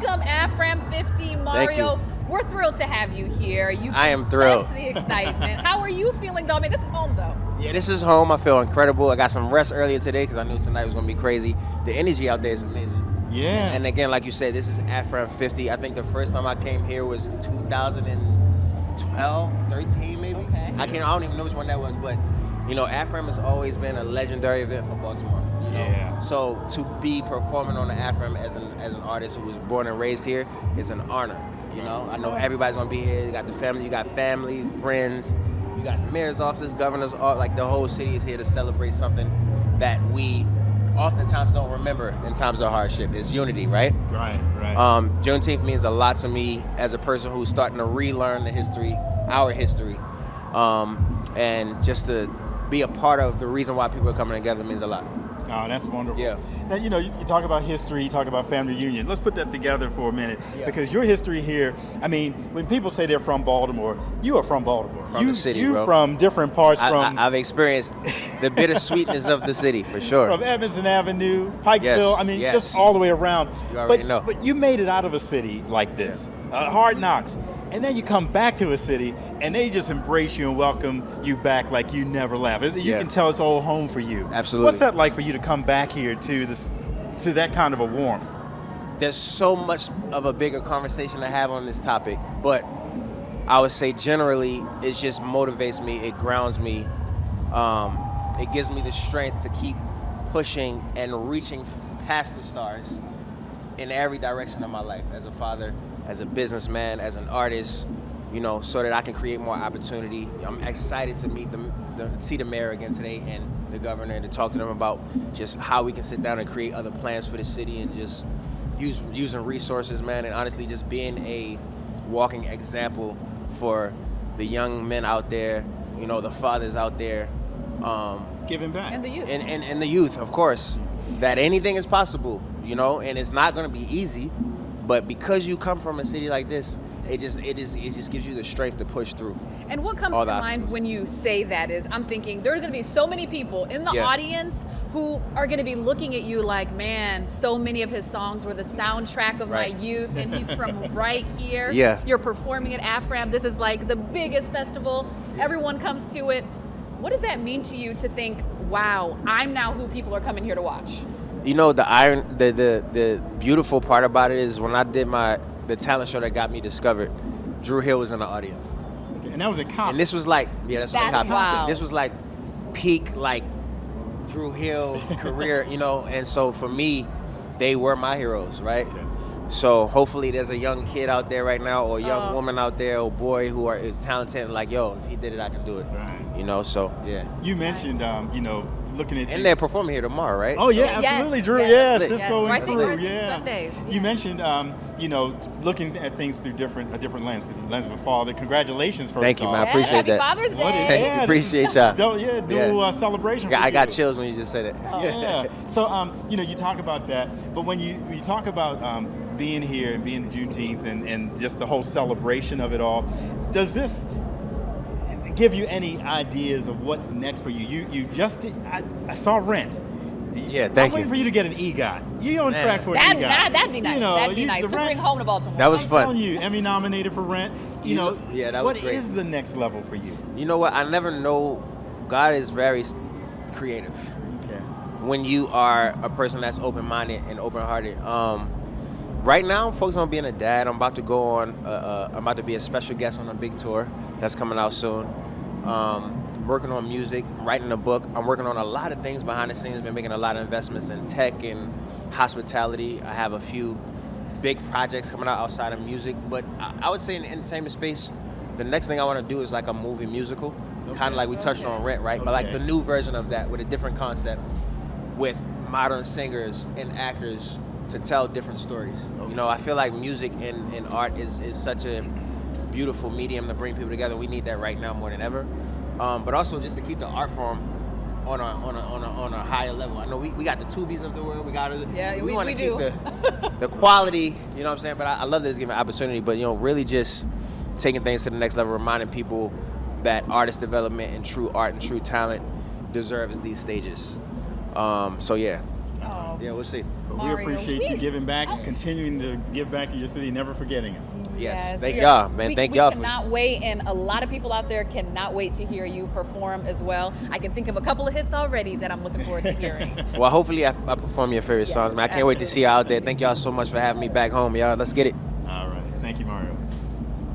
Welcome, AFRAM 50, Mario. Thank you. We're thrilled to have you here. I am thrilled. Sense the excitement. How are you feeling, though? I mean, this is home, though. Yeah, this is home. I feel incredible. I got some rest earlier today because I knew tonight was going to be crazy. The energy out there is amazing. Yeah. And again, like you said, this is AFRAM 50. I think the first time I came here was in 2012, 13 maybe. Okay. I don't even know which one that was, but you know, AFRAM has always been a legendary event for Baltimore. You know? Yeah. So to be performing on the AFRAM as an artist who was born and raised here is an honor. You know, I know everybody's gonna be here. You got the family, you got family, friends, you got the mayor's office, governors, all like the whole city is here to celebrate something that we oftentimes don't remember in times of hardship. It's unity, right? Right. Juneteenth means a lot to me as a person who's starting to relearn the history, our history, and just to be a part of the reason why people are coming together means a lot. Oh, that's wonderful. Yeah. Now, you know, you talk about history, you talk about family reunion. Let's put that together for a minute. Yeah. Because your history here, I mean, when people say they're from Baltimore, you are from Baltimore. From the city, you bro. From different parts I've experienced the bittersweetness of the city, for sure. From Evanston Avenue, Pikesville, Yes, I mean, yes. just all the way around. You already know. But you made it out of a city like this, hard knocks. And then you come back to a city, and they just embrace you and welcome you back like you never left. You can tell it's all home for you. Absolutely. What's that like for you to come back here to that kind of a warmth? There's so much of a bigger conversation to have on this topic, but I would say generally it just motivates me, it grounds me, it gives me the strength to keep pushing and reaching past the stars in every direction of my life, as a father, as a businessman, as an artist, you know, so that I can create more opportunity. I'm excited to see the mayor again today and the governor, to talk to them about just how we can sit down and create other plans for the city and just using resources, man, and honestly just being a walking example for the young men out there, you know, the fathers out there. Giving back. And the youth. And the youth, of course, that anything is possible, you know, and it's not going to be easy, but because you come from a city like this, it just gives you the strength to push through. And what comes all to the mind obstacles. when you say that is, I'm thinking there are going to be so many people in the audience who are going to be looking at you like, man, so many of his songs were the soundtrack of my youth, and he's from right here. Yeah. You're performing at AFRAM. This is like the biggest festival. Everyone comes to it. What does that mean to you to think, wow, I'm now who people are coming here to watch? You know, the beautiful part about it is when I did the talent show that got me discovered, Drew Hill was in the audience. And that was a compliment. And this was like, that's what That's happened. wow. This was like peak, like Drew Hill career, you know. And so for me, they were my heroes, right? Okay. So hopefully there's a young kid out there right now, or a young woman out there, or boy who is talented, and like, yo, if he did it, I can do it. Right. You know, so yeah. You mentioned, you know, looking at And they're performing here tomorrow, right? Oh yeah, Yes, absolutely, Drew. yes, Yes, yes. Cisco Right and there, crew. right there, Yeah. Sundays, You yeah. mentioned, you know, looking at things through a different lens, through the lens of a father. Congratulations, first Thank you, off. man. I appreciate Happy that. Father's What Day. is- Thank you. Yeah, Appreciate y'all. Dual celebration. For I got you. chills when you just said it. Yeah. So, you know, you talk about that, but when you talk about being here and being Juneteenth and just the whole celebration of it all, does this give you any ideas of what's next for you? You just did, I saw Rent. Yeah, I'm thank waiting you. for you to get an EGOT. You're on Man. track for an EGOT. That'd be nice. You know, That'd be you- nice the to Rent- bring home to Baltimore. That was I'm fun. telling you, Emmy nominated for Rent. You know, Yeah, that was what great. is the next level for you? You know what? I never know. God is very creative Okay. when you are a person that's open-minded and open-hearted. Right now, I'm focused on being a dad. I'm about to go on. I'm about to be a special guest on a big tour that's coming out soon. Working on music, writing a book. I'm working on a lot of things behind the scenes. Been making a lot of investments in tech and hospitality. I have a few big projects coming out outside of music, but I would say in the entertainment space, the next thing I want to do is like a movie musical, kind of like we touched on Rent, right? But like Okay. the new version of that with a different concept, with modern singers and actors to tell different stories. You know, I feel like music and art is such a beautiful medium to bring people together. We need that right now more than ever. But also just to keep the art form on a higher level. I know we got the Tubies of the world. We got it. Yeah, we want to do. keep the quality. You know what I'm saying? But I love that it's giving opportunity. But you know, really just taking things to the next level, reminding people that artist development and true art and true talent deserves these stages. So yeah. Oh, Yeah, we'll see. But Mario, we appreciate you giving back, Oh. continuing to give back to your city, never forgetting us. Yes, thank we y'all, man. Thank y'all We for- cannot wait, and a lot of people out there cannot wait to hear you perform as well. I can think of a couple of hits already that I'm looking forward to hearing. Well, hopefully I perform your favorite Yes, songs, man. I can't wait to see you out there. absolutely. Thank y'all so much for having me back home, y'all. Let's get it. All right. Thank you, Mario.